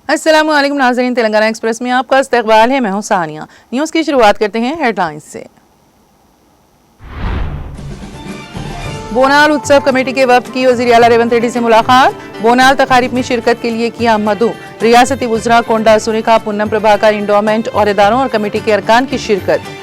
अस्सलाम वालेकुम नाज़रीन, तेलंगाना एक्सप्रेस में आपका इस्तकबाल है। मैं हूं सानिया। न्यूज़ की शुरुआत करते हैं हेडलाइंस से। बोनाल उत्सव कमेटी के वफ्द की वज़ीर आला रेवंत रेड्डी से मुलाकात। बोनाल तकारीब में शिरकत के लिए किया मदु। रियासती वज़रा कोंडा सुरेखा, पुन्नम प्रभाकर, इंडोमेंट अहदेदारों और कमेटी के अरकान की शिरकत।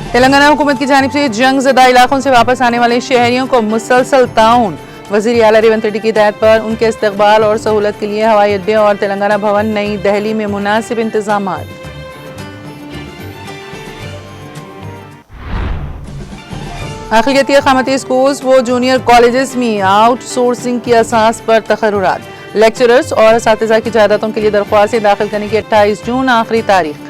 तेलंगाना हुकूमत की जानिब से जंग ज़दा इलाकों से वापस आने वाले शहरियों को मुसलसल ताउन। वज़ीर आला रेवंत रेड्डी की हिदायत पर उनके इस्तकबाल और सहूलत के लिए हवाई अड्डे और तेलंगाना भवन नई दिल्ली में मुनासिब इंतजाम। अक़लियती अक़ामती स्कूल्स व जूनियर कॉलेजेस में आउटसोर्सिंग की असास पर तक़र्रुरात। लेक्चरर्स और असातिज़ा की जायदादों के लिए दरख्वास्तें दाखिल करने की 28 जून आखिरी तारीख।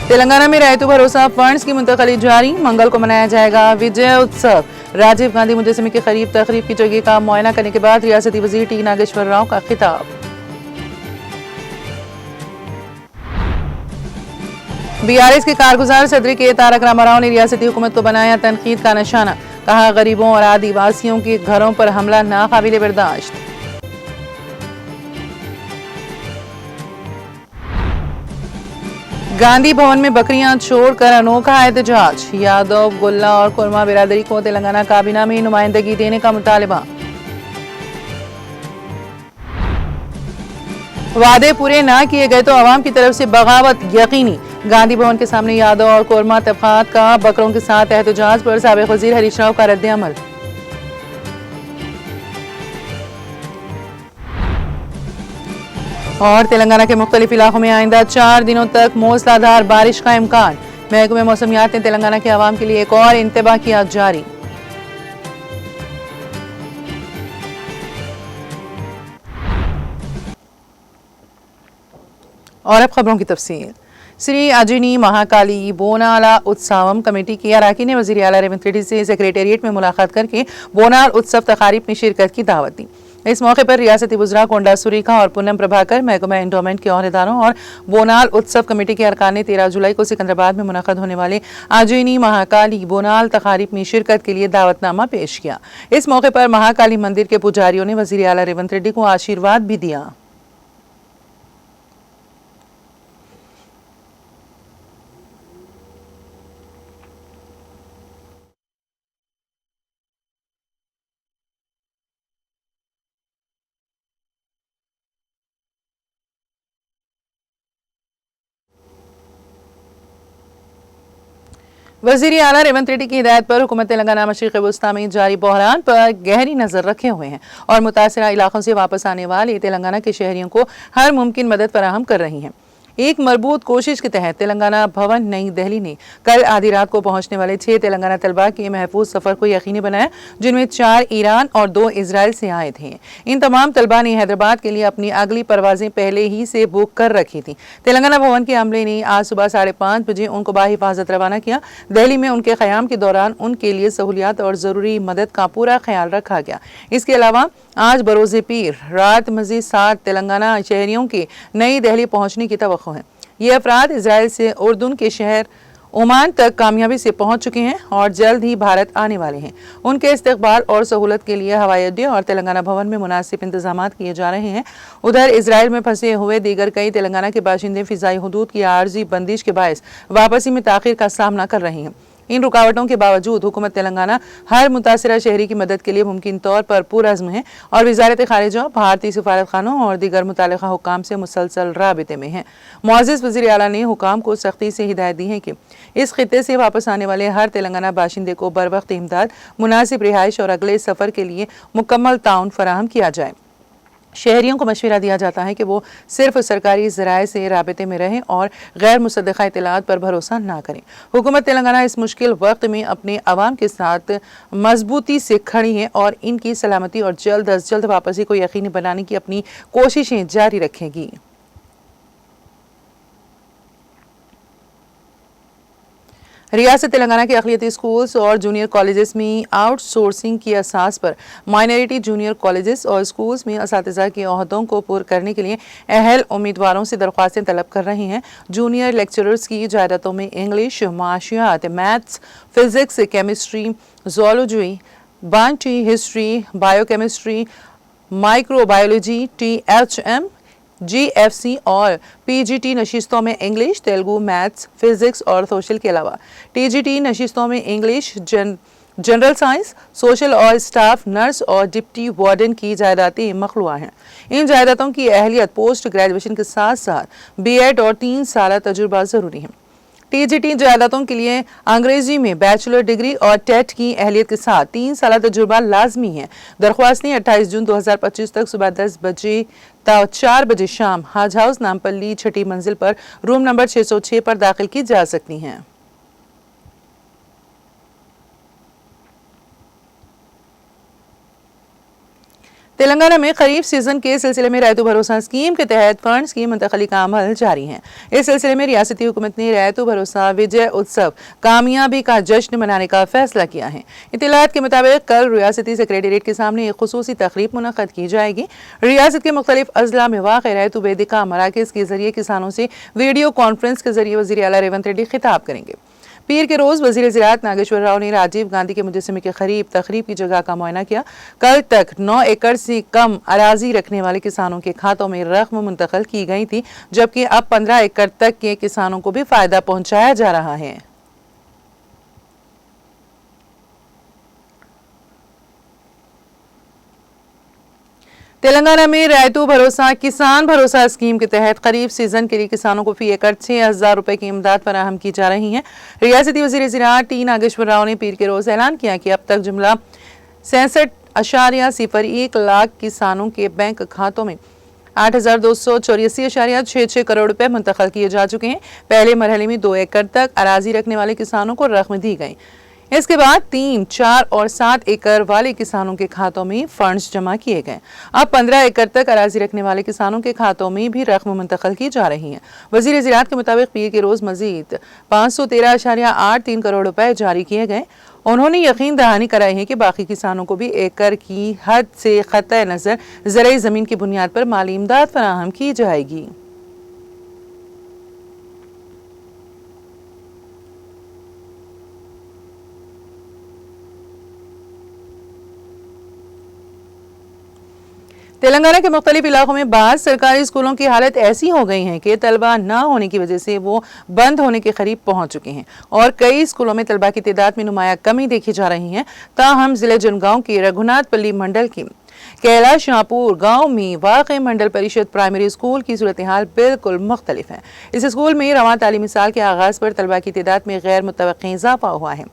तेलंगाना में रायतु भरोसा फंड्स की मुंतकली जारी। मंगल को मनाया जाएगा विजय उत्सव। राजीव गांधी मुजस्समे के करीब तकरीब की जगह का मुआयना करने के बाद रियासती वज़ीर टी नागेश्वर राव का खिताब। बीआरएस के कारगुजार सदर के तारक रामाराव ने रियासती हुकूमत को बनाया तनकीद का निशाना। कहा, गरीबों और आदिवासियों के घरों पर हमला नाकाबिले बर्दाश्त। गांधी भवन में बकरियां छोड़कर अनोखा एहतजाज। यादव, गुल्ला और कुरमा बिरादरी को तेलंगाना काबीना में नुमाइंदगी देने का मुतालबा। वादे पूरे ना किए गए तो अवाम की तरफ से बगावत यकीनी। गांधी भवन के सामने यादव और कोरमा तबकात का बकरों के साथ एहतजाज पर साबिक़ वज़ीर हरीश राव का रद्द अमल। और तेलंगाना के मुख्तलिफ इलाकों में आइंदा 4 दिनों तक मूसलाधार बारिश का इम्कान। महकमे मौसमियात ने तेलंगाना के अवाम के लिए एक और इंतबाह किया जारी। और अब खबरों की तफसील। श्री अजिनी महाकाली बोनाला उत्सवम कमेटी के अरकान ने वज़ीर आला रेवंत रेड्डी से सेक्रेटेरिएट में मुलाकात करके बोनाल उत्सव तकारीब में शिरकत की दावत दी। इस मौके पर रियासती वज़रा कोंडा सुरेखा और पुन्नम प्रभाकर, महकमा इंडोमेंट के अहदेदारों और बोनाल उत्सव कमेटी के अरकान ने 13 जुलाई को सिकंदराबाद में मुनक़द होने वाले अजिनी महाकाली बोनाल तकारीब में शिरकत के लिए दावतनामा पेश किया। इस मौके पर महाकाली मंदिर के पुजारियों ने वज़ीर आला रेवंत रेड्डी को आशीर्वाद भी दिया। वज़ीर आला रेवंत रेड्डी की हिदायत पर हुकूमत तेलंगाना मशरिक़ वस्ता में जारी बहरान पर गहरी नज़र रखे हुए हैं और मुतासिरा इलाकों से वापस आने वाले तेलंगाना के शहरियों को हर मुमकिन मदद फराहम कर रही हैं। एक मरबूत कोशिश के तहत तेलंगाना भवन नई दिल्ली ने कल आधी रात को पहुंचने वाले 6 तेलंगाना तलबा के महफूज सफ़र को यकीनी बनाया, जिनमें 4 ईरान और 2 इजराइल से आए थे। इन तमाम तलबा ने हैदराबाद के लिए अपनी अगली परवाजें पहले ही से बुक कर रखी थी। तेलंगाना भवन के अमले ने आज सुबह 5:30 बजे उनको बाहिफाजत रवाना किया। दिल्ली में उनके क़याम के दौरान उनके लिए सहूलियात और ज़रूरी मदद का पूरा ख्याल रखा गया। इसके अलावा आज बरोज़े पीर रात मज़ीद 7 तेलंगाना शहरियों के नई दिल्ली पहुंचने की तवक्को है। ये अफराद इजराइल से उर्दून के शहर ओमान तक कामयाबी से पहुंच चुके हैं और जल्द ही भारत आने वाले हैं। उनके इस्तकबाल और सहूलत के लिए हवाई अड्डे और तेलंगाना भवन में मुनासिब इंतजाम किए जा रहे हैं। उधर इजराइल में फंसे हुए दीगर कई तेलंगाना के बाशिंदे फ़िज़ाई हुदूद की आर्जी बंदिश के बायस वापसी में ताख़ीर का सामना कर रहे हैं। इन रुकावटों के बावजूद हुकूमत तेलंगाना हर मुतासिरा शहरी की मदद के लिए मुमकिन तौर पर पुरअज़्म है और वज़ारत ख़ारिजा, भारतीय सफारत खानों और दीगर मुतल्लिक़ा हुक्काम से मुसलसल राबिते में है। मुअज़्ज़िज़ वज़ीर आला ने हुक्काम को सख्ती से हिदायत दी है कि इस खित्ते से वापस आने वाले हर तेलंगाना बाशिंदे को बर वक्त इमदाद, मुनासिब रिहाइश और अगले सफ़र के लिए मुकम्मल ताउन फराहम किया जाए। शहरियों को मशवरा दिया जाता है कि वो सिर्फ सरकारी ज़राए से राबिते में रहें और गैर मुसद्दक़ा इत्तलात पर भरोसा ना करें। हुकूमत तेलंगाना इस मुश्किल वक्त में अपने अवाम के साथ मजबूती से खड़ी है और इनकी सलामती और जल्द अज जल्द वापसी को यकीनी बनाने की अपनी कोशिशें जारी रखेगी। रियासत तेलंगाना के अक़लियती स्कूल्स और जूनियर कॉलेजेस में आउटसोर्सिंग की असास पर माइनॉरिटी जूनियर कॉलेजेस और स्कूल्स में असातिज़ा के ओहदों को पूरा करने के लिए अहल उम्मीदवारों से दरख्वास्तें तलब कर रही हैं। जूनियर लेक्चरर्स की जायदादों में इंग्लिश, माशियात, मैथ्स, फिजिक्स, केमिस्ट्री, ज़ूलॉजी, बांटी, history, biochemistry, microbiology, THM, GFC और PGT नशिस्तों में इंग्लिश, तेलुगु, मैथ्स, फिजिक्स और सोशल के अलावा TGT नशिस्तों में इंग्लिश, जनरल साइंस, सोशल और स्टाफ नर्स और डिप्टी वार्डन की जायदादें मखलूआ हैं। इन जायदादों की अहलियत पोस्ट ग्रेजुएशन के साथ साथ B.Ed और 3 साल तजुर्बा जरूरी है। TGT जायदादों के लिए अंग्रेजी में बैचलर डिग्री और टेट की अहलियत के साथ 3 साल तजुर्बा लाजमी है। दरख्वास्तें 28 जून 2025 तक सुबह 10 बजे ता 4 बजे शाम हज हाउस, नामपल्ली, 6ठी मंजिल पर रूम नंबर 606 पर दाखिल की जा सकती हैं। तेलंगाना में खरीफ सीजन के सिलसिले में रैतु भरोसा स्कीम के तहत फंड्स की मुंतकली का अमल जारी है। इस सिलसिले में रियासती हुकूमत ने रैतु भरोसा विजय उत्सव कामयाबी का जश्न मनाने का फैसला किया है। इत्तलात के मुताबिक कल रियासती सेक्रेटेरिएट के सामने एक खुसूसी तकरीब मुनक्कद की जाएगी। रियासत के मुख्तलिफ अजला में वाक़ रैतु वेदिका मराकज़ के जरिए किसानों से वीडियो कॉन्फ्रेंस के जरिए वज़ीर आला रेवंत रेड्डी खिताब करेंगे। पीर के रोज वजीर ज़राअत नागेश्वर राव ने राजीव गांधी के मुजस्समे के करीब तकरीब की जगह का मुआयना किया। कल तक 9 एकड़ से कम अराजी रखने वाले किसानों के खातों में रकम मुंतकिल की गई थी, जबकि अब 15 एकड़ तक के किसानों को भी फायदा पहुंचाया जा रहा है। तेलंगाना में रैतु भरोसा किसान भरोसा स्कीम के तहत खरीफ सीजन के लिए किसानों को फी एकड़ 6,000 रुपए की इमदाद फराहम की जा रही है। रियासती वज़ीर ज़राअत T नागेश्वर राव ने पीर के रोज ऐलान किया कि अब तक जुमला 66.01 लाख किसानों के बैंक खातों में 8,284.66 करोड़ रुपए मुंतकिल किए जा चुके हैं। पहले मरहले में 2 एकड़ तक अराजी रखने वाले किसानों को रकम दी गई। इसके बाद 3, 4 और 7 एकड़ वाले किसानों के खातों में फंड्स जमा किए गए। अब 15 एकड़ तक अराजी रखने वाले किसानों के खातों में भी रकम मुंतकिल की जा रही है। वज़ीर ज़राअत के मुताबिक पीर के रोज मजीद 513.83 करोड़ रुपए जारी किए गए। उन्होंने यकीन दहानी कराई है कि बाकी किसानों को भी एकड़ की हद से क़त्अ नज़र ज़रई ज़मीन की बुनियाद पर माली इमदाद फराहम की जाएगी। तेलंगाना के मुख्तलिफ इलाकों में बाज़ सरकारी स्कूलों की हालत ऐसी हो गई है कि तलबा ना होने की वजह से वो बंद होने के करीब पहुंच चुके हैं और कई स्कूलों में तलबा की तादाद में नुमाया कमी देखी जा रही है। ताहम जिले जनगांव के रघुनाथपल्ली मंडल की कैलाश शाहपुर गांव में वाक़ मंडल परिषद प्राइमरी स्कूल की सूरत हाल बिल्कुल मुख्तलिफ है। इस स्कूल में रवां तालीमी साल के आगाज़ पर तलबा की तादाद में गैर मुतवक्की इजाफा हुआ है।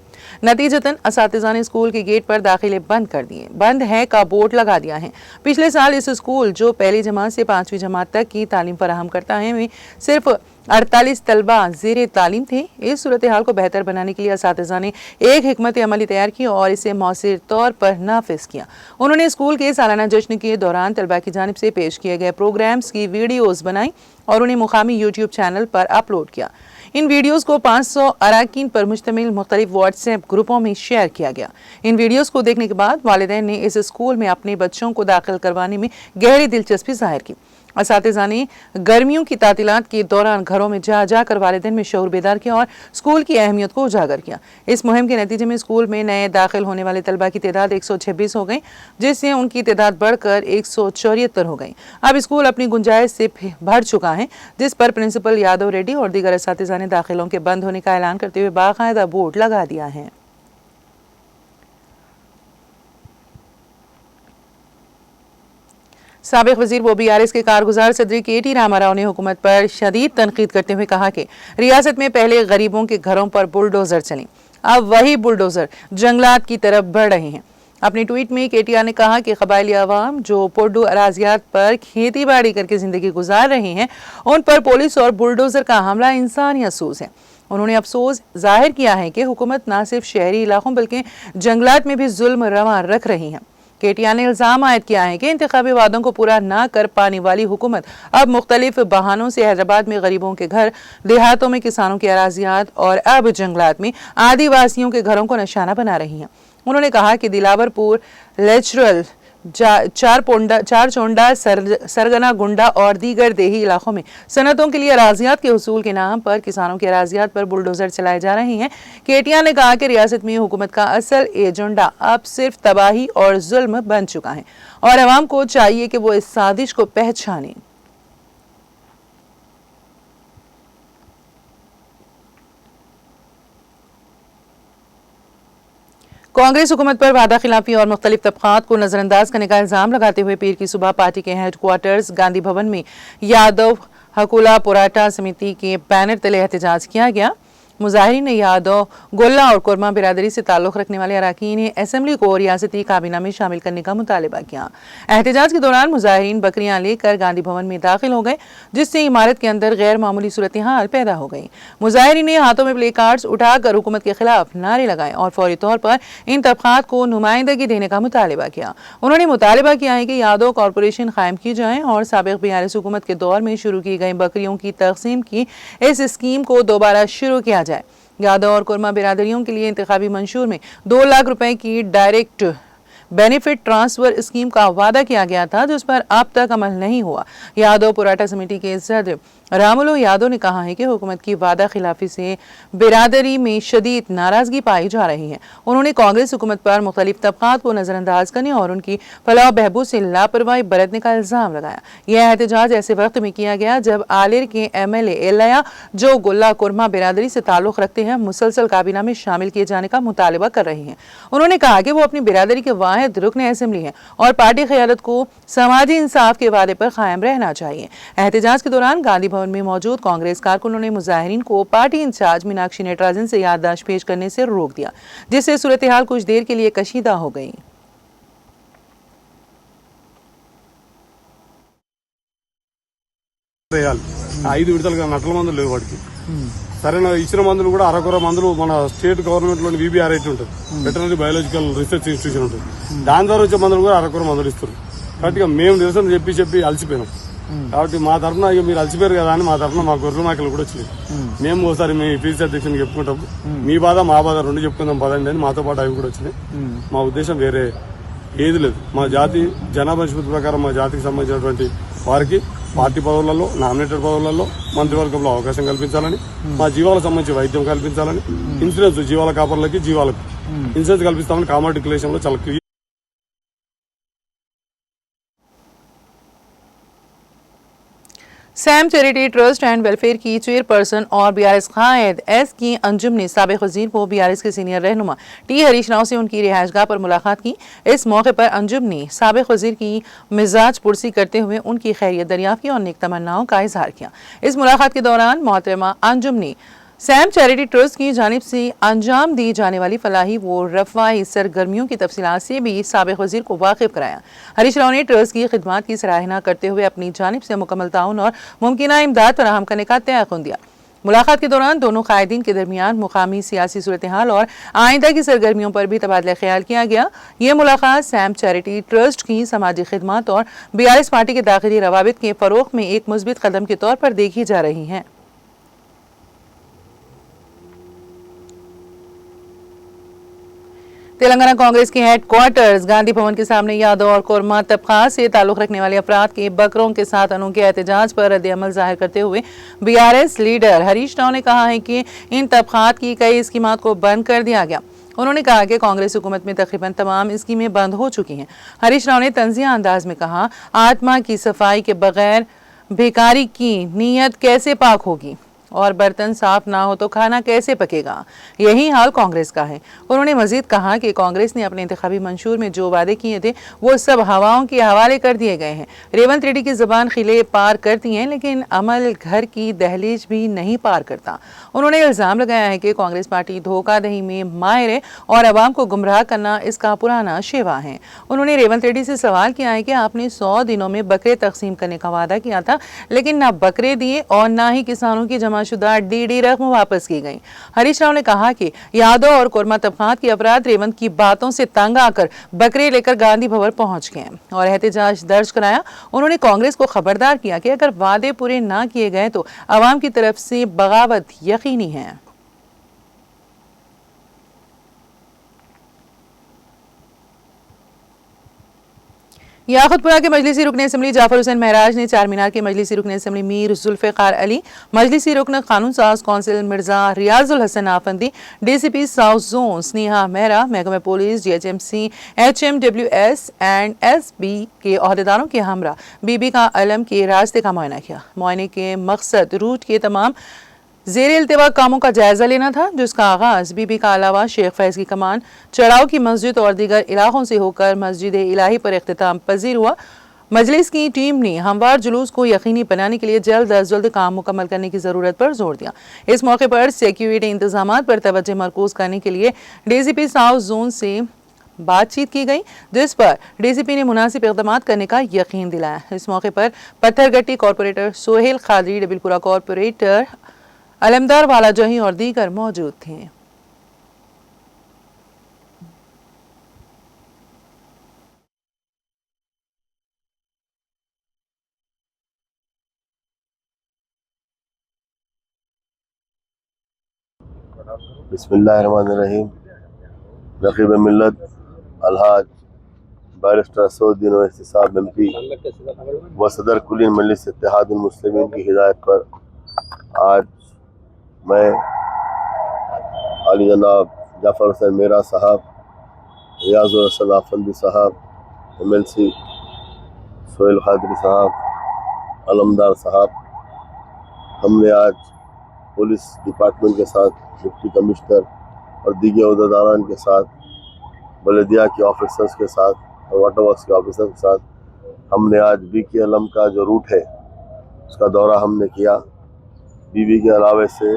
नतीजतन असातिज़ा ने स्कूल के गेट पर दाखिले बंद कर दिए, बंद है का बोर्ड लगा दिया है। पिछले साल इस स्कूल जो पहली जमात से 5वीं जमात तक की तालीम फराहम करता है में सिर्फ 48 तलबा ज़ेरे तालीम थे। इस सूरत हाल को बेहतर बनाने के लिए असातिज़ा ने एक हिकमत अमली तैयार की और इसे मौसर तौर पर नाफिज किया। उन्होंने स्कूल के सालाना जश्न के दौरान तलबा की जानिब से पेश किए गए प्रोग्राम्स की वीडियोज़ बनाई और उन्हें मुकामी यूट्यूब चैनल पर अपलोड किया। इन वीडियोस को 500 अराकीन पर मुश्तमिल मुख्तलिफ व्हाट्सएप ग्रुपों में शेयर किया गया। इन वीडियोस को देखने के बाद वालिदैन ने इस स्कूल में अपने बच्चों को दाखिल करवाने में गहरी दिलचस्पी जाहिर की। असातिज़ा ने गर्मियों की तातीलात के दौरान घरों में जाकर वालिदैन में शऊर बेदार किया और स्कूल की अहमियत को उजागर किया। इस मुहिम के नतीजे में स्कूल में नए दाखिल होने वाले तलबा की तादाद 126 हो गई, जिससे उनकी तादाद बढ़कर 174 हो गई। अब स्कूल अपनी गुंजाइश से भर चुका है, जिस पर प्रिंसिपल यादव रेड्डी और दीगर असातिज़ा ने दाखिलों के बंद होने का ऐलान करते हुए बाकायदा बोर्ड लगा दिया है। साबिक वजीर व BRS के कारगुजार सदरी KT रामाराव ने हुकूमत पर शदीद तनकीद करते हुए कहा कि रियासत में पहले गरीबों के घरों पर बुलडोजर चलें, अब वही बुलडोजर जंगलात की तरफ बढ़ रहे हैं। अपने ट्वीट में KTR ने कहा कि कबायली आवाम जो पोडू अराजियात पर खेती बाड़ी करके जिंदगी गुजार रहे हैं, उन पर पुलिस और बुलडोजर का हमला इंसानी अफसोस है। उन्होंने अफसोस जाहिर किया है कि हुकूमत न सिर्फ शहरी इलाकों बल्कि जंगलात में भी जुल्म रवा रख रही है। केटीआर ने इल्जाम आयद किया है कि इंतखाबी वादों को पूरा न कर पाने वाली हुकूमत अब मुख्तलिफ बहानों से हैदराबाद में गरीबों के घर, देहातों में किसानों की अराजियात और अब जंगलात में आदिवासियों के घरों को निशाना बना रही है। उन्होंने कहा कि दिलावरपुर, लेचरल, चारचोंडा, सरगना गुंडा और दीगर देही इलाकों में सनतों के लिए अराजियात के हुसूल के नाम पर किसानों की अराजियात पर बुलडोजर चलाए जा रहे हैं। केटीआर ने कहा कि रियासत में हुकूमत का असल एजेंडा अब सिर्फ तबाही और जुल्म बन चुका है और अवाम को चाहिए कि वो इस साजिश को पहचाने। कांग्रेस हुकूमत पर वादा खिलाफी और मुख्तलिफ तबकात को नजरअंदाज करने का इल्जाम लगाते हुए पीर की सुबह पार्टी के हेडक्वार्टर्स गांधी भवन में यादव हकुला पोराटा समिति के बैनर तले एहतजाज किया गया। मुजाहिरीन ने यादव, गोल्ला और कुरमा बिरादरी से ताल्लुक रखने वाले अरकान असम्बली को रियासती काबीना में शामिल करने का मुतालबा किया। एहतजाज के दौरान मुजाहिरीन बकरियां लेकर गांधी भवन में दाखिल हो गए, जिससे इमारत के अंदर गैर मामूली सूरत हाल पैदा हो गई। मुजाहिरीन ने हाथों में प्ले कार्ड्स उठाकर हुकूमत के खिलाफ नारे लगाए और फौरी तौर पर इन तबकात को नुमाइंदगी देने का मुतालबा किया। उन्होंने मुतालबा किया है कि यादव कॉरपोरेशन कायम की जाए और साबिक बीआरएस हुकूमत के दौर में शुरू की गई बकरियों की तकसीम की इस स्कीम को दोबारा शुरू किया जाए। यादव और कुरमा बिरादरियों के लिए इंतखाबी मंशूर में 2 लाख रुपए की डायरेक्ट बेनिफिट ट्रांसफर स्कीम का वादा किया गया था, जिस पर अब तक अमल नहीं हुआ। यादव पोराटा समिति के सदर रामुलु यादव ने कहा है कि हुकूमत की वादा खिलाफी से बिरादरी में शदीद नाराजगी पाई जा रही है। उन्होंने कांग्रेस हुकूमत पर मुख्तलिफ तबकात को नजरअंदाज करने और उनकी फलाह बहबूद से लापरवाही बरतने का इल्जाम लगाया। यह एहतजाज ऐसे वक्त में किया गया जब आलिर के MLA एलया, जो गोल्ला कुरमा बिरादरी से ताल्लुक रखते हैं, मुसलसल काबीना में शामिल किए जाने का मुतालबा कर रही हैं। उन्होंने कहा कि वो अपनी बिरादरी के वाहिद रुकन असम्बली है और पार्टी क़यादत को समाजी इंसाफ के वादे पर कायम रहना चाहिए। एहतजाज के दौरान गांधी भवन में मौजूद कांग्रेस कारकुनों ने मुजाहिरीन को पार्टी इंचार्ज मीनाक्षी नटराजन से याददाश्त पेश करने से रोक दिया, जिससे सूरत हाल कुछ देर के लिए कशीदा हो गई। ఐదు విడతలుగా నట్టల మందులు లేవు వాడికి. సరైన ఇచ్చిన మందులు కూడా అరకొర మందులు మన స్టేట్ గవర్నమెంట్ లోని VBRI ఉంటుంది, వెటనరీ బయాలజికల్ రీసెర్చ్ ఇన్స్టిట్యూషన్ ఉంటుంది. దాని ద్వారా వచ్చే మందులు కూడా అరకొర మందులు ఇస్తారు. కాబట్టి మేము నిరసన చెప్పి అలసిపోయినాం. కాబట్టి మా తరఫున ఇక మీరు అలసిపోయారు కదా అని మా తరఫున మా గొర్రెల మాకలు కూడా వచ్చినాయి. మేము ఒకసారి మీ పీసీ అధ్యక్షుని చెప్పుకుంటాం, మీ బాధ మా బాధ రెండు చెప్పుకుందాం పదండి అని మాతో పాటు అవి కూడా వచ్చినాయి. మా ఉద్దేశం వేరే ఏది లేదు. మా జాతి జనాభా నిష్పత్తి ప్రకారం మా జాతికి సంబంధించినటువంటి వారికి పార్టీ పదవులలో, నామినేటెడ్ పదవులలో, మంత్రివర్గంలో అవకాశం కల్పించాలని, మా జీవాలకు సంబంధించి వైద్యం కల్పించాలని, ఇన్సూరెన్స్ జీవాల కాపర్లకి జీవాలకు ఇన్సూరెన్స్ కల్పిస్తామని కామన్ డిక్లరేషన్ లో చాలా clear. Sam charity trust and welfare की चेयरपर्सन और बीआरएस कायद एस की अंजुम ने साबिक वजीर को बीआरएस के सीनियर रहनुमा टी हरीश राव से उनकी रिहाइशगाह पर मुलाकात की। इस मौके पर अंजुम ने साबिक वजीर की मिजाज पुरसी करते हुए उनकी खैरियत दरियाफ्त की और नेक तमन्नाओं का इजहार किया। इस मुलाकात के दौरान मोहतरमा अंजुम ने सैम चैरिटी ट्रस्ट की जानिब से अंजाम दी जाने वाली फलाही व रफाई सरगर्मियों की तफसीलात से भी साबिक वजीर को वाकिफ कराया। हरीश राव ने ट्रस्ट की खिदमात की सराहना करते हुए अपनी जानिब से मुकम्मल ताउन और मुमकिन इमदाद फराहम करने का तयक़ुन दिया। मुलाकात के दौरान दोनों कायदीन के दरमियान मुकामी सियासी सूरत हाल और आइंदा की सरगर्मियों पर भी तबादला ख्याल किया गया। ये मुलाकात सैम चैरिटी ट्रस्ट की समाजी खिदमात और बीआरएस पार्टी के दाखिली रवाबित के फरोग में एक मुस्बित कदम के तौर पर देखी जा रही है। तेलंगाना कांग्रेस के हेडक्वार्टर्स गांधी भवन के सामने यादव और कुरमा तबका से ताल्लुक रखने वाले अफराद के बकरों के साथ अनोखे एहतजाज पर रद्द-ए-अमल जाहिर करते हुए बीआरएस लीडर हरीश राव ने कहा है कि इन तबकात की कई स्कीमात को बंद कर दिया गया। उन्होंने कहा कि कांग्रेस हुकूमत में तकरीबन तमाम स्कीमें बंद हो चुकी हैं। हरीश राव ने तंजिया अंदाज में कहा, आत्मा की सफाई के बगैर भिखारी की नीयत कैसे पाक होगी और बर्तन साफ ना हो तो खाना कैसे पकेगा। यही हाल कांग्रेस का है। उन्होंने मजीद कहा कि कांग्रेस ने अपने इंतखाबी मंशूर में जो वादे किए थे वो सब हवाओं के हवाले कर दिए गए हैं। रेवंत रेड्डी की जुबान खिले पार करती हैं, लेकिन अमल घर की दहलीज भी नहीं पार करता। उन्होंने इल्जाम लगाया है कि कांग्रेस पार्टी धोखाधड़ी में माहिर है और अवाम को गुमराह करना इसका पुराना शेवा है। उन्होंने रेवंत रेड्डी से सवाल किया है कि आपने 100 दिनों में बकरे तकसीम करने का वादा किया था, लेकिन ना बकरे दिए और ना ही किसानों की जमा जमाशुदा डीडी रकम वापस की गई। हरीश राव ने कहा कि यादव और कोरमा तबकात के अफराद रेवंत की बातों से तंग आकर बकरे लेकर गांधी भवन पहुंच गए और एहतजाज दर्ज कराया। उन्होंने कांग्रेस को खबरदार किया कि अगर वादे पूरे ना किए गए तो अवाम की तरफ से बगावत यकीनी है। याकुतपुरा के मजलिसी रुकन असम्बली जाफर हुसैन महराज ने चार मीनार के मजलिसी रुकन असम्बली मीर जुल्फ़िकार अली, मजलिसी रुकन कानून साज council Mirza Riyazul Hasan Effendi, DCP south zone Sneha Mehra, महकमा पुलिस, जीएचएमसी, HMWS एंड SB के अहदेदारों के हमरा बीबी का अलम के रास्ते का मुआयना किया। मुआयने के मकसद रूट के तमाम ज़ेर इल्तिवा कामों का जायजा लेना था, जिसका आगाज बीबी का अलावा शेख फैज की कमान, चढ़ाव की मस्जिद और दीगर इलाकों से होकर मस्जिद इलाही पर इख्तिताम पजीर हुआ। मजलिस की टीम ने हमवार जुलूस को यकीनी बनाने के लिए जल्द अज जल्द काम मुकम्मल करने की ज़रूरत पर जोर दिया। इस मौके पर सिक्योरिटी इंतजाम पर तवज्जो मरकूज करने के लिए DCP साउथ जोन से बातचीत की गई, जिस पर DCP ने मुनासिब इक़दाम करने का यकीन दिलाया। इस मौके पर पत्थरगट्टी कॉरपोरेटर सोहेल खादरी, डबिलपुरा कॉरपोरेटर अलमदार वाला जही और दीगर मौजूद थे। बिस्मिल्लाहिर्रहमानिर्रहीम। रकीब मिल्लत अलहाज बैरिस्टर असदुद्दीन ओवैसी साहब MP व सदर कुलीन मजलिस इत्तेहादुल मुस्लिमीन की हिदायत पर आज मैं आली जनाब जाफर हुसैन मेहरा साहब, रियाजुल हसन आफंदी साहब, MLC सोहेल खादरी साहब, अलमदार साहब, हमने आज पुलिस डिपार्टमेंट के साथ, डिप्टी कमिश्नर और दीगर अहदेदारान के साथ, बल्दिया के ऑफिसर्स के साथ और वाटर वर्क्स के ऑफिसर के साथ हमने आज BK अलम का जो रूट है उसका दौरा हमने किया। बीबी के अलावे से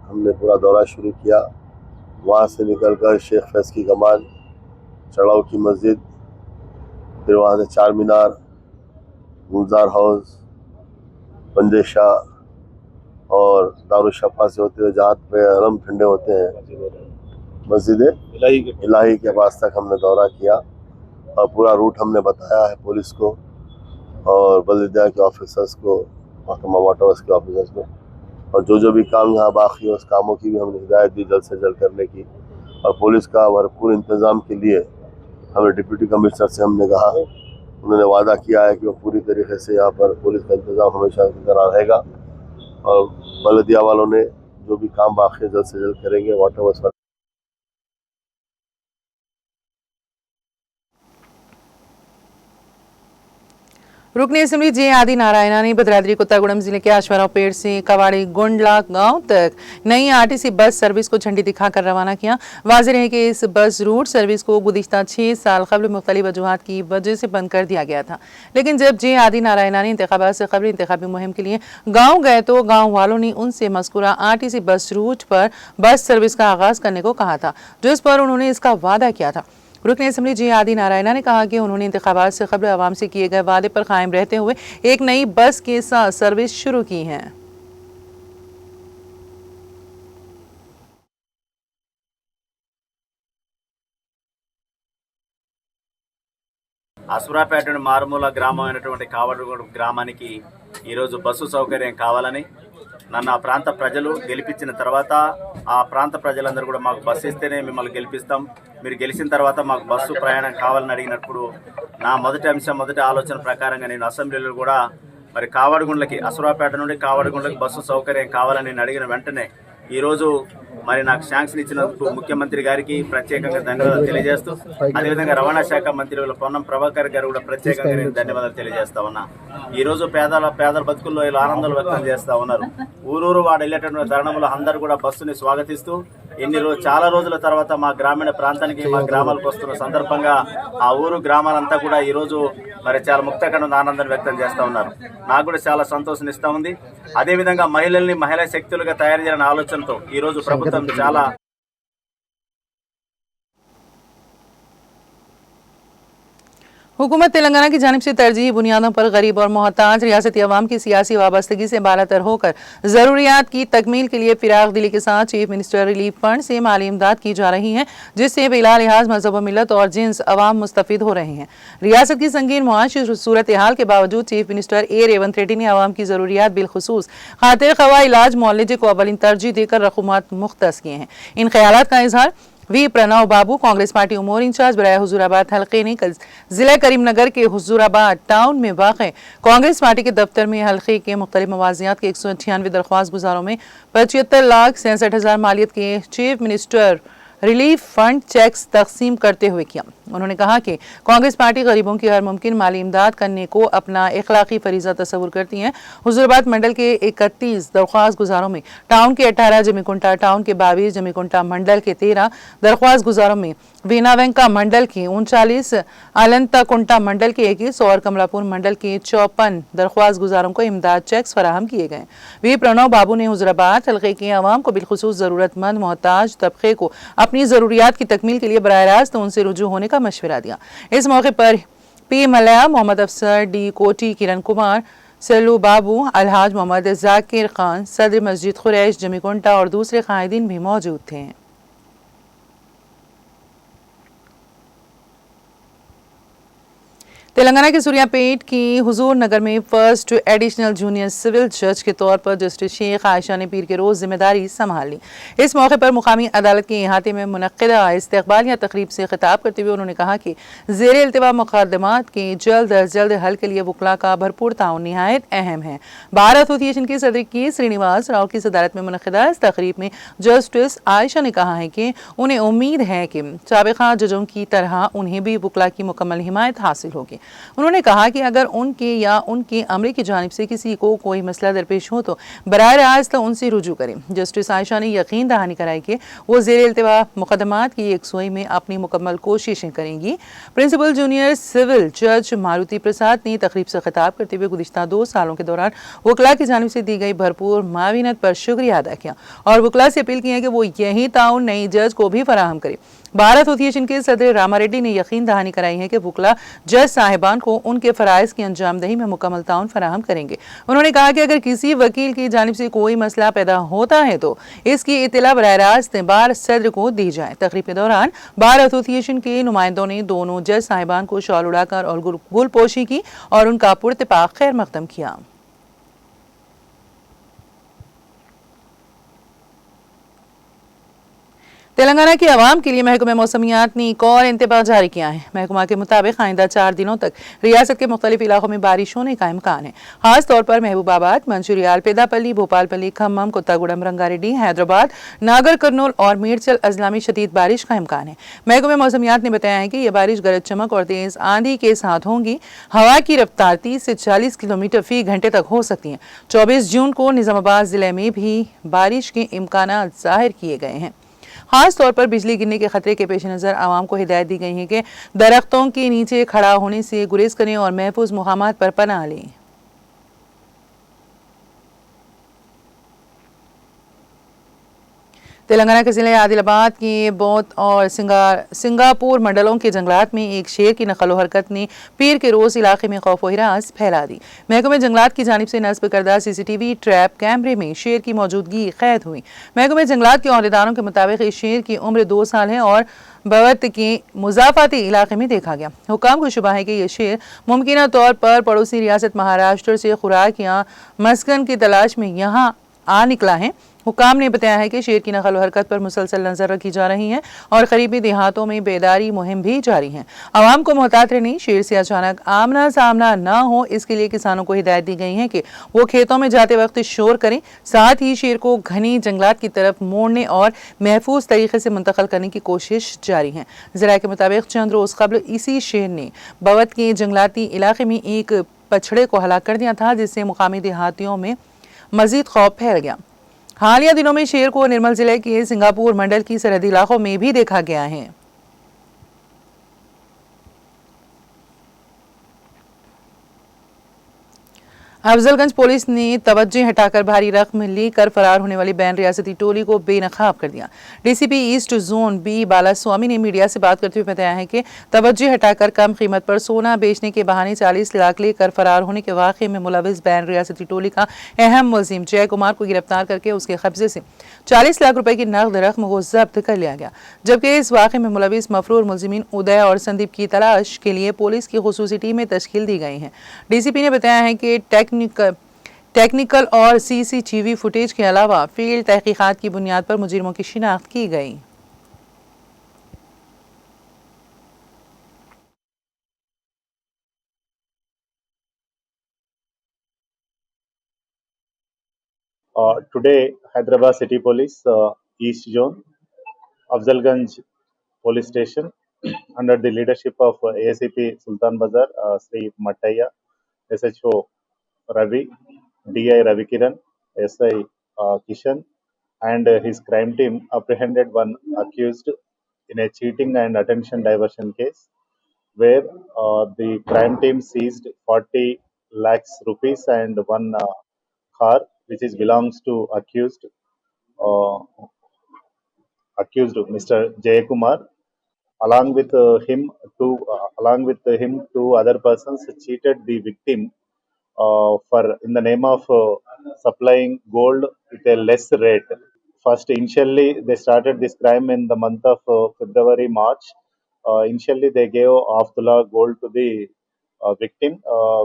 हमने पूरा दौरा शुरू किया। वहाँ से निकलकर शेख फैज़ की कमान, चढ़ाव की मस्जिद, फिर वहाँ से चार मीनार, गुलजार हाउस, पंजे शाह और दारुशफ़ा से होते हुए जहाँ पे हरम ठंडे होते हैं मस्जिद इलाही के पास तक हमने दौरा किया और पूरा रूट हमने बताया है पुलिस को और बल्दिया के ऑफिसर्स को, महकमा वाटर के ऑफिसर्स को, और जो भी काम यहाँ बाकी है उस कामों की भी हमने हिदायत दी जल्द से जल्द करने की। और पुलिस का भरपूर इंतज़ाम के लिए हमें डिप्टी कमिश्नर से हमने कहा, उन्होंने वादा किया है कि वो पूरी तरीके से यहाँ पर पुलिस का इंतज़ाम हमेशा की तरह रहेगा और बल्दिया वालों ने जो भी काम बाकी है जल्द से जल्द करेंगे। वाटर वर्क्स रुकन असम्बली जे आदि नारायणा ने भद्राद्री कोत्तागुड़म जिले के आश्वाराव पेड़ से कवाड़ी गुंडला गांव तक नई RTC बस सर्विस को झंडी दिखाकर रवाना किया। वाज़ेह है कि इस बस रूट सर्विस को गुज़िश्ता 6 साल कबल मुख्तलिफ वजूहात की वजह से बंद कर दिया गया था, लेकिन जब जे आदि नारायणा ने इंतखाबात से कबल इंतखाबी मुहिम के लिए गाँव गए तो गाँव वालों ने उनसे मज़कूरा RTC बस रूट पर बस सर्विस का आगाज़ करने को कहा था, जिस पर उन्होंने इसका वादा किया था। रुकन असम्बली जे आदि नारायणा ने कहा कि उन्होंने इंतखाबात से कबल आवाम से किए गए वादे पर कायम रहते हुए एक नई बस के साथ सर्विस शुरू की है। అసురాపేట మారుమూల గ్రామం అయినటువంటి కావడగూడ గ్రామానికి ఈరోజు బస్సు సౌకర్యం కావాలని నన్ను ఆ ప్రాంత ప్రజలు గెలిపించిన తర్వాత ఆ ప్రాంత ప్రజలందరూ కూడా మాకు బస్సు ఇస్తేనే మిమ్మల్ని గెలిపిస్తాం, మీరు గెలిచిన తర్వాత మాకు బస్సు ప్రయాణం కావాలని అడిగినప్పుడు నా మొదటి ఆలోచన ప్రకారంగా నేను అసెంబ్లీలో కూడా మరి కావడగుండ్లకి అసురాపేట నుండి కావడగుండ్లకి బస్సు సౌకర్యం కావాలని నేను అడిగిన వెంటనే ఈరోజు మరి నాకు శాంక్షన్ ఇచ్చినందుకు ముఖ్యమంత్రి గారికి ప్రత్యేకంగా ధన్యవాదాలు తెలియజేస్తూ, అదేవిధంగా రవాణా శాఖ మంత్రి పొన్నం ప్రభాకర్ గారు కూడా ప్రత్యేకంగా నేను ధన్యవాదాలు తెలియజేస్తా ఉన్నా. ఈ రోజు పేదల బతుకుల్లో ఇలా ఆనందాలు వ్యక్తం చేస్తా ఉన్నారు. ఊరూరు వాడు వెళ్ళేటటువంటి తరుణంలో అందరూ కూడా బస్సుని స్వాగతిస్తూ చాలా రోజుల తర్వాత మా గ్రామీణ ప్రాంతానికి మా గ్రామాలకు వస్తున్న సందర్భంగా ఆ ఊరు గ్రామాలంతా కూడా ఈ రోజు మరి చాలా ముక్తకండ ఆనందాన్ని వ్యక్తం చేస్తా ఉన్నారు. నాకు కూడా చాలా సంతోషం ఇస్తా ఉంది. అదేవిధంగా మహిళల్ని మహిళా శక్తులుగా తయారు చేయాలనే ఆలోచనతో ఈ రోజు ప్రభుత్వం చాలా हुकूमत तेलंगाना की जानिब से तरजीही बुनियादों पर गरीब और मोहताज रियासती अवाम की सियासी वाबस्तगी से बालातर होकर ज़रूरियात की तकमील के लिए फिराक दिली के साथ चीफ मिनिस्टर रिलीफ फंड से माली इमदाद की जा रही है, जिससे बिला लिहाज मजहब व मिलत और जिन्स अवाम मुस्तफिद हो रहे हैं। रियासत की संगीन मुआशी सूरत हाल के बावजूद चीफ मिनिस्टर रेवंत रेड्डी ने अवाम की ज़रूरियात बिलखुसूस खातिर खवा इलाज मुआलजे को अवलिन तरजीह देकर रकूमात मुख्तस किए हैं। इन ख्यालात का इजहार वी प्रणव बाबू कांग्रेस पार्टी उमूर इंचार्ज बराए हुजूराबाद हल्के ने कल जिला करीमनगर के हुजूराबाद टाउन में वाक़ कांग्रेस पार्टी के दफ्तर में हल्के के मुख्तलिफ मवाजियात के 198 दरख्वास्त गुजारों में 75,67,000 मालियत के chief minister relief fund cheques तकसीम करते हुए किया। उन्होंने कहा कि कांग्रेस पार्टी गरीबों की हर मुमकिन माली इमदाद करने को अपना इखलाकी फरीजा तस्वुर करती है। हुजूराबाद मंडल के 31 दरख्वास्त गुजारों में टाउन के 18, जमीकुंटा टाउन के 22, जमीकुंटा मंडल के 13 दरख्वास्त गुजारों में वीनावेंका मंडल के 39, अलंताकुंटा मंडल के 21 और कमलापुर मंडल के 54 दरख्वास्त गुजारों को इमदाद चेक्स फराहम किए गए। वी प्रणव बाबू ने हुजूराबाद हल्के के अवाम को बिलखुसूस ज़रूरतमंद मोहताज तबके को अपनी ज़रूरियात की तकमील के लिए बराह रास्त उनसे रुजू होने का मशवरा दिया। इस मौके पर पी मलया, मोहम्मद अफसर, डी कोटी, किरण कुमार, सल्लू बाबू, अलहाज मोहम्मद जाकिर खान, सदर मस्जिद खुरैश, जमीकुंटा और दूसरे कायदीन भी मौजूद थे। तेलंगाना के सूर्यापेट की हुजूर नगर में फर्स्ट एडिशनल जूनियर सिविल जज के तौर पर जस्टिस शेख आयशा ने पीर के रोज जिम्मेदारी संभाल ली। इस मौके पर मुकामी अदालत के अहाते में मुनक्किदा इस्तकबालिया तकरीब से खिताब करते हुए उन्होंने कहा कि ज़ेर इल्तिवा मुकदमात के जल्द अज जल्द हल के लिए वकला का भरपूर ताउन निहायत अहम है। बार एसोसिएशन के सदर की श्रीनिवास राव की सदारत में मुनक्किदा इस तकरीब में जस्टिस आयशा ने कहा है कि उन्हें उम्मीद है कि साबिक़ा जजों की तरह उन्हें भी वकला की मुकम्मल हिमायत हासिल होगी। उन्होंने कहा कि अगर उनके या उनके अमले की जानिब से किसी को कोई मसला दरपेश हो तो बराह रास्त उनसे रुजू करें। जस्टिस आयशा ने यकीन दहानी कराई कि वो ज़ेर इल्तिवा मुकदमात की यकसुई में अपनी मुकम्मल कोशिशें करेंगी। प्रिंसिपल जूनियर सिविल जज मारुति प्रसाद ने तकरीब से खिताब करते हुए गुज़िश्ता 2 सालों के दौरान वकला की जानिब से दी गई भरपूर माविनत पर शुक्रिया अदा किया और वकला से अपील की है कि वो यही ताउन नई जज को भी फराहम करे। बार एसोसिएशन के सदर रामा रेड्डी ने यकीन दहानी कराई है कि वकला जज साहिबान को उनके फ़राइज़ की अंजामदही में मुकम्मल ताउन फराहम करेंगे। उन्होंने कहा कि अगर किसी वकील की जानिब से कोई मसला पैदा होता है तो इसकी इत्तला बराह रास्त बार सदर को दी जाए। तकरीब के दौरान बार एसोसिएशन के नुमाइंदों ने दोनों जज साहिबान को शॉल उड़ाकर और गुलपोशी की और उनका पुरतपाक खैर मकदम किया। तेलंगाना की आवाम के लिए महकमा मौसमियात ने एक और इंतबाह जारी किया है। महकमा के मुताबिक आइंदा 4 दिनों तक रियासत के मुख्तलिफ इलाकों में बारिश होने का इम्कान है। खास तौर पर महबूबाबाद, मंचिरियाल, पेदापल्ली, भोपालपल्ली, खम्मम, कोत्तागुडम, रंगारेड्डी, हैदराबाद, नागर कर्नूल और मेडचल अजला में शदीद बारिश का इम्कान है। महकमा मौसमियात ने बताया है कि यह बारिश गरज चमक और तेज आंधी के साथ होंगी। हवा की रफ्तार 30 से 40 किलोमीटर फी घंटे तक हो सकती है। 24 जून को निजामाबाद जिले में भी बारिश के इम्कान जाहिर किए गए हैं। खास तौर पर बिजली गिरने के खतरे के पेश नज़र आवाम को हिदायत दी गई है कि दरख्तों के नीचे खड़ा होने से गुरेज करें और महफूज मुकामात पर पनाह लें। तेलंगाना के जिले आदिलाबाद के बौद्ध और सिंगापुर मंडलों के जंगलात में एक शेर की नकलो हरकत ने पीर के रोज इलाके में खौफ व हिरास फैला दी। महकमा जंगलात की जानिब से नस्ब करदा CCTV ट्रैप कैमरे में शेर की मौजूदगी कैद हुई। महकमा जंगलात के अहदेदारों के मुताबिक इस शेर की उम्र 2 साल है और बवत के मुजाफाती इलाके में देखा गया। हुकाम को शुबा है कि यह शेर मुमकिन तौर पर पड़ोसी रियासत महाराष्ट्र से खुराक या मस्कन की तलाश में यहाँ आ निकला है। हुकाम ने बताया है कि शेर की नकल व हरकत पर मुसलसल नजर रखी जा रही है और करीबी देहातों में बेदारी मुहिम भी जारी है। आवाम को मोहतात रहने, शेर से अचानक आमना सामना न हो, इसके लिए किसानों को हिदायत दी गई है कि वो खेतों में जाते वक्त शोर करें। साथ ही शेर को घनी जंगलात की तरफ मोड़ने और महफूज तरीके से मुंतकिल करने की कोशिश जारी है। ज़राए के मुताबिक चंद रोज कबल इसी शेर ने बवत के जंगलाती इलाके में एक बछड़े को हलाक कर दिया था, जिससे मुकामी देहातियों में मजीद खौफ फैल गया। हालिया दिनों में शेर को निर्मल जिले के सिंगापुर मंडल की सरहदी इलाकों में भी देखा गया है। अफजलगंज पुलिस ने तवज्जो हटाकर भारी रकम लेकर फरार होने वाली बैन रियासती टोली को बेनकाब कर दिया। DCP east zone B Balaswamy ने मीडिया से बात करते हुए बताया है कि तवज्जो हटाकर कम कीमत पर सोना बेचने के बहाने 40 लाख लेकर फरार होने के वाक़े में मुलविस बैन रियासती टोली का अहम मुलजिम जय कुमार को गिरफ्तार करके उसके कब्जे से 40 लाख रुपए की नकद रकम को जब्त कर लिया गया। जबकि इस वाक़े में मुलविस मफरूर मुलजिमीन उदय और संदीप की तलाश के लिए पुलिस की खुसूसी टीमें तश्कील दी गई हैं। डीसीपी ने बताया है कि टेक्निकल और सीसीटीवी फुटेज के अलावा फील्ड तहकीकात की बुनियाद पर मुजरिमों की शिनाख्त की गई। Today, Hyderabad City Police, East Zone, Afzalganj Police Station, under the leadership of ASAP Sultan Bazar, Sri Mattaya, SHO Ravi, DI Ravi Kiran, SI Kishan, and his crime team apprehended one accused in a cheating and attention diversion case, where the crime team seized 40 lakhs rupees and one car which is belongs to uh, accused Mr. Jayakumar. Along with him, two other persons cheated the victim for in the name of supplying gold with a less rate. First, initially they started this crime in the month of February, March. Initially, they gave half tullah gold to the victim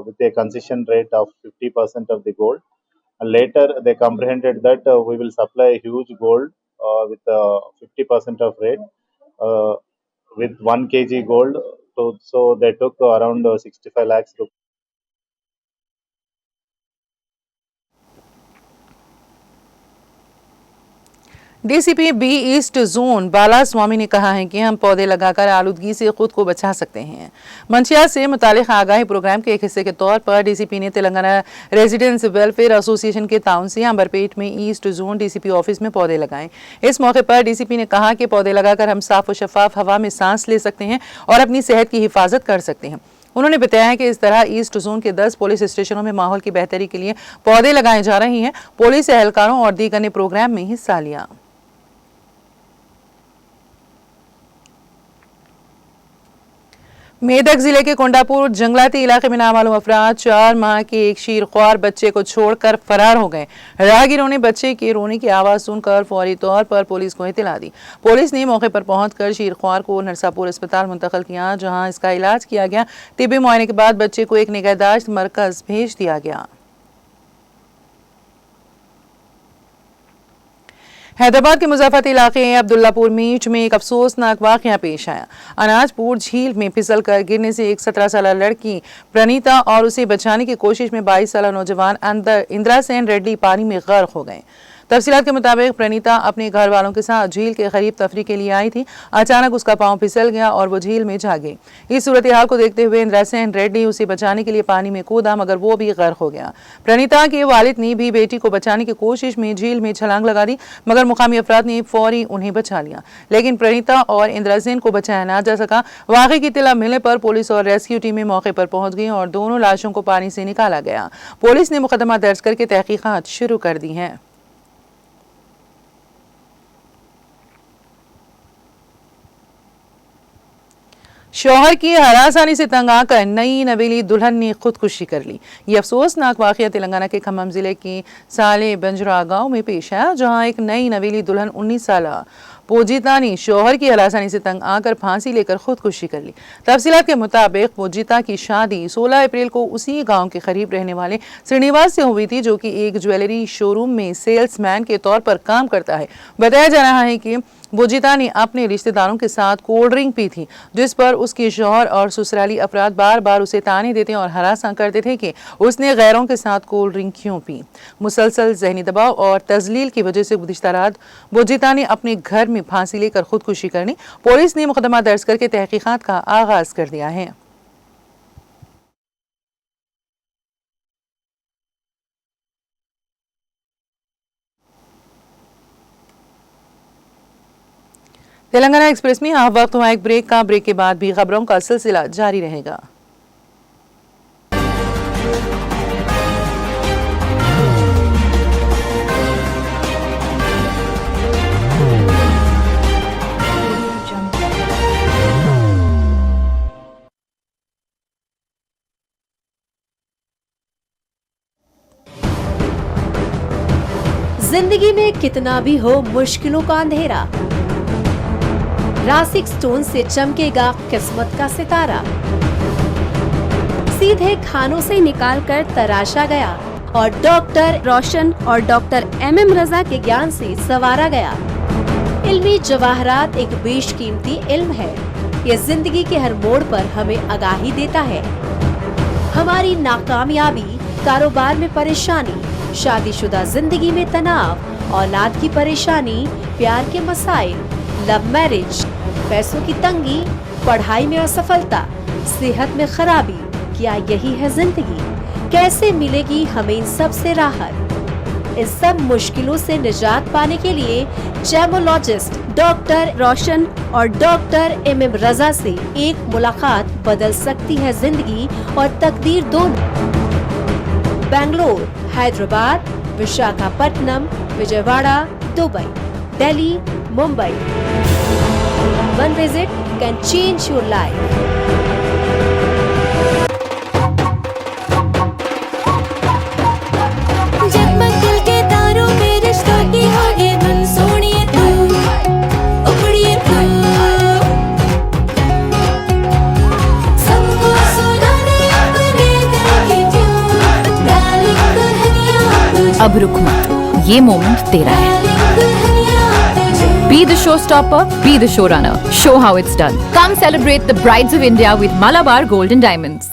with a concession rate of 50% of the gold. And later, they comprehended that we will supply huge gold with 50% of rate with 1 kg gold. So they took around 65 lakhs rupees. DCP B east zone Balaswamy ने कहा है कि हम पौधे लगाकर आलूदगी से खुद को बचा सकते हैं। मंशियात से मुतालिक आगाही प्रोग्राम के एक हिस्से के तौर पर डीसीपी ने तेलंगाना रेजिडेंट्स वेलफेयर एसोसिएशन के ताउन से अंबरपेट में ईस्ट जोन डीसीपी ऑफिस में पौधे लगाए। इस मौके पर डीसीपी ने कहा कि पौधे लगाकर हम साफ और शफाफ हवा में सांस ले सकते हैं और अपनी सेहत की हिफाजत कर सकते हैं। उन्होंने बताया है कि इस तरह ईस्ट जोन के 10 पुलिस स्टेशनों में माहौल की बेहतरी के लिए पौधे लगाए जा रहे हैं। पुलिस एहलकारों और दीगर ने प्रोग्राम में हिस्सा लिया। मेदक जिले के कोंडापुर जंगलाती इलाके में नामालूम अफराद 4 माह के एक शीरख्वार बच्चे को छोड़कर फरार हो गए। राहगीरों ने बच्चे के रोने की आवाज सुनकर फौरी तौर पर पुलिस को इत्तला दी। पुलिस ने मौके पर पहुंचकर शीरख्वार को नरसापुर अस्पताल मुंतकिल किया, जहां इसका इलाज किया गया। तिब्बी मुआयने के बाद बच्चे को एक निगहदाश्त मरकज भेज दिया गया। हैदराबाद के मुज़फ्फरपुर इलाके अब्दुल्लापुर मीच में एक अफसोसनाक वाक़या पेश आया। अनाजपुर झील में फिसल कर गिरने से एक 17 साल लड़की प्रणीता और उसे बचाने की कोशिश में 22 साल नौजवान इंदिरा सेन रेड्डी पानी में गर्क हो गए। तफसीलात के मुताबिक प्रणीता अपने घर वालों के साथ झील के करीब तफरी के लिए आई थी। अचानक उसका पांव फिसल गया और वो झील में जा गई। इस सूरत हाल को देखते हुए इंदिरा सेन रेड्डी उसे बचाने के लिए पानी में कूदा, मगर वो भी गर्क हो गया। प्रणीता के वालिद ने भी बेटी को बचाने की कोशिश में झील में छलांग लगा दी, मगर मुकामी अफराद ने फौरी उन्हें बचा लिया, लेकिन प्रणीता और इंदिरा सेन को बचाया ना जा सका। वाक़े की इत्तला मिलने पर पुलिस और रेस्क्यू टीमें मौके पर पहुंच गई और दोनों लाशों को पानी से निकाला गया। पुलिस ने मुकदमा दर्ज करके तहकीकात शुरू कर दी है। शौहर की हरासानी से तंग आकर नई नवेली दुल्हन ने खुदकुशी कर ली। ये अफसोसनाक वाक़या तेलंगाना के खम्मम जिले की साले बंजरा गांव में पेश आया, जहां एक नई नवेली दुल्हन 19 साल पूजिता ने शौहर की हरासानी से तंग आकर फांसी लेकर खुदकुशी कर ली। तफसीलात के मुताबिक पूजिता की शादी 16 अप्रैल को उसी गांव के करीब रहने वाले श्रीनिवास से हुई थी, जो कि एक ज्वेलरी शोरूम में सेल्समैन के तौर पर काम करता है। बताया जा रहा है कि बुजिता ने अपने रिश्तेदारों के साथ कोल्ड ड्रिंक पी थी, जिस पर उसके शौहर और ससुराली अफराद बार बार उसे ताने देते और हरासा करते थे कि उसने गैरों के साथ कोल्ड ड्रिंक क्यों पी। मुसलसल जहनी दबाव और तजलील की वजह से गुज़िश्ता रात बुजिता ने अपने घर में फांसी लेकर खुदकुशी कर ली। पुलिस ने मुकदमा दर्ज करके तहकीकात का आगाज कर दिया है। तेलंगाना एक्सप्रेस में आप वक्त हुआ एक ब्रेक का। ब्रेक के बाद भी खबरों का सिलसिला जारी रहेगा। जिंदगी में कितना भी हो मुश्किलों का अंधेरा, रासिक स्टोन से चमकेगा किस्मत का सितारा। सीधे खानों से निकालकर तराशा गया और डॉक्टर रोशन और डॉक्टर MM रजा के ज्ञान से संवारा गया। इल्मी जवाहरात एक बेशकीमती इल्म है। ये जिंदगी के हर मोड़ पर हमें आगाही देता है। हमारी नाकामयाबी, कारोबार में परेशानी, शादीशुदा जिंदगी में तनाव, औलाद की परेशानी, प्यार के मसाइल, लव मैरिज, पैसों की तंगी, पढ़ाई में असफलता, सेहत में खराबी, क्या यही है जिंदगी? कैसे मिलेगी हमें इन सब से राहत? इन सब मुश्किलों से निजात पाने के लिए जेमोलॉजिस्ट डॉक्टर रोशन और डॉक्टर MM रजा से एक मुलाकात बदल सकती है जिंदगी और तकदीर दोनों। Bangalore, Hyderabad, Visakhapatnam, Vijayawada, Dubai, Delhi, Mumbai. One visit can change your life. जगमग दिल के तारों में रिश्तों की होगी धुन, सोनिए तू, उखड़िए तू, सबको सुनाने अपने दिल की ट्यून, डार्लिंग दुल्हनिया तुझे, अब रुक मत, ये मोमेंट तेरा है। डार्लिंग दुल्हनिया तुझे। Be the showstopper, be the showrunner. Show how it's done. Come celebrate the brides of India with Malabar Gold and Diamonds.